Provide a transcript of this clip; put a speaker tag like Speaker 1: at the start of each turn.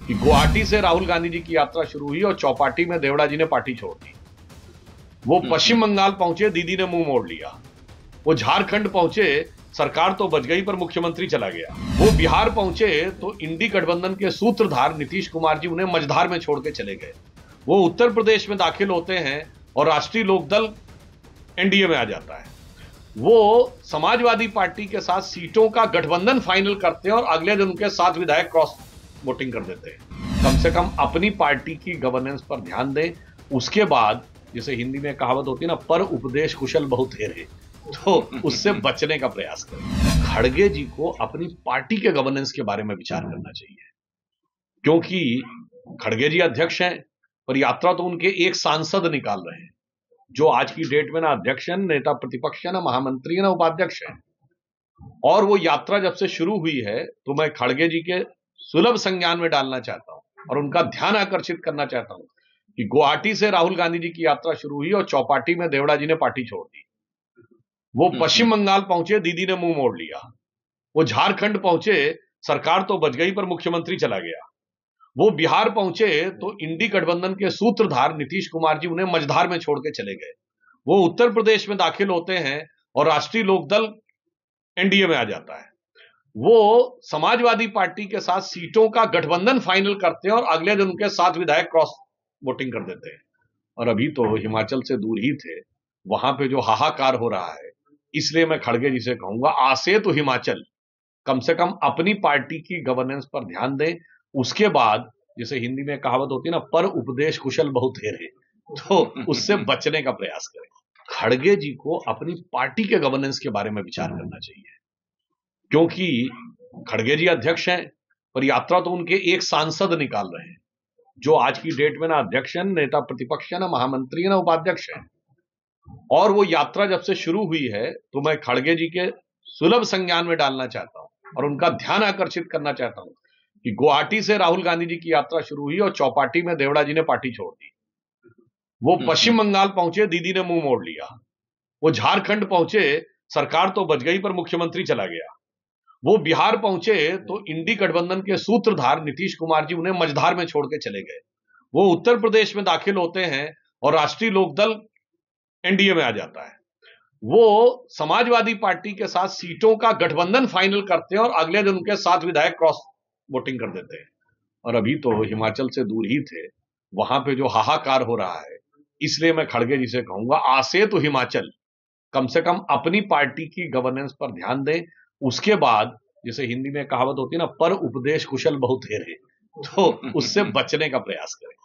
Speaker 1: कि गुवाहाटी से राहुल गांधी जी की यात्रा शुरू हुई और चौपाटी में देवड़ा जी ने पार्टी छोड़ दी। वो पश्चिम बंगाल पहुंचे, दीदी ने मुंह मोड़ लिया। वो झारखंड पहुंचे, सरकार तो बच गई पर मुख्यमंत्री चला गया। वो बिहार पहुंचे तो इंडी गठबंधन के सूत्रधार नीतीश कुमार जी उन्हें मझधार में छोड़ के चले गए। वो उत्तर प्रदेश में दाखिल होते हैं और राष्ट्रीय लोकदल एनडीए में आ जाता है। वो समाजवादी पार्टी के साथ सीटों का गठबंधन फाइनल करते हैं और अगले दिन उनके 7 विधायक क्रॉस वोटिंग कर देते हैं। कम से कम अपनी पार्टी की गवर्नेंस पर ध्यान दें, उसके बाद जैसे हिंदी में कहावत होती है ना, पर उपदेश कुशल बहुतेरे, तो उससे बचने का प्रयास करें। खड़गे जी को अपनी पार्टी के गवर्नेंस के बारे में विचार करना चाहिए, क्योंकि खड़गे जी अध्यक्ष हैं पर यात्रा तो उनके एक सांसद निकाल रहे हैं, जो आज की डेट में ना अध्यक्ष हैं, नेता प्रतिपक्ष है, ना महामंत्री है, ना उपाध्यक्ष है। और वो यात्रा जब से शुरू हुई है तो मैं खड़गे जी के सुलभ संज्ञान में डालना चाहता हूं और उनका ध्यान आकर्षित करना चाहता हूं कि गुवाहाटी से राहुल गांधी जी की यात्रा शुरू हुई और चौपाटी में देवड़ा जी ने पार्टी छोड़ दी। वो पश्चिम बंगाल पहुंचे, दीदी ने मुंह मोड़ लिया। वो झारखंड पहुंचे, सरकार तो बच गई पर मुख्यमंत्री चला गया। वो बिहार पहुंचे तो इंडी गठबंधन के सूत्रधार नीतीश कुमार जी उन्हें मझधार में छोड़ के चले गए। वो उत्तर प्रदेश में दाखिल होते हैं और राष्ट्रीय लोकदल एनडीए में आ जाता है। वो समाजवादी पार्टी के साथ सीटों का गठबंधन फाइनल करते हैं और अगले दिन उनके 7 विधायक क्रॉस वोटिंग कर देते हैं। और अभी तो हिमाचल से दूर ही थे, वहां पे जो हाहाकार हो रहा है, इसलिए मैं खड़गे जी से कहूंगा, आसे तो हिमाचल, कम से कम अपनी पार्टी की गवर्नेंस पर ध्यान दें, उसके बाद जैसे हिंदी में कहावत होती है ना, पर उपदेश कुशल बहुतेरे, तो उससे बचने का प्रयास करें। खड़गे जी को अपनी पार्टी के गवर्नेंस के बारे में विचार करना चाहिए, क्योंकि खड़गे जी अध्यक्ष हैं पर यात्रा तो उनके एक सांसद निकाल रहे हैं, जो आज की डेट में ना अध्यक्ष है, नेता प्रतिपक्ष है, ना महामंत्री है, ना उपाध्यक्ष है। और वो यात्रा जब से शुरू हुई है तो मैं खड़गे जी के सुलभ संज्ञान में डालना चाहता हूं और उनका ध्यान आकर्षित करना चाहता हूं कि गुवाहाटी से राहुल गांधी जी की यात्रा शुरू हुई और चौपाटी में देवड़ा जी ने पार्टी छोड़ दी। वो पश्चिम बंगाल पहुंचे, दीदी ने मुंह मोड़ लिया। वो झारखंड पहुंचे, सरकार तो बच गई पर मुख्यमंत्री चला गया। वो बिहार पहुंचे तो इंडी गठबंधन के सूत्रधार नीतीश कुमार जी उन्हें मझधार में छोड़ के चले गए। वो उत्तर प्रदेश में दाखिल होते हैं और राष्ट्रीय लोकदल एनडीए में आ जाता है। वो समाजवादी पार्टी के साथ सीटों का गठबंधन फाइनल करते हैं और अगले दिन उनके 7 विधायक क्रॉस वोटिंग कर देते हैं। और अभी तो हिमाचल से दूर ही थे, वहां पे जो हाहाकार हो रहा है, इसलिए मैं खड़गे जी से कहूंगा, आसे तो हिमाचल, कम से कम अपनी पार्टी की गवर्नेंस पर ध्यान दें, उसके बाद जैसे हिंदी में कहावत होती है ना, पर उपदेश कुशल बहुतेरे, तो उससे बचने का प्रयास करें।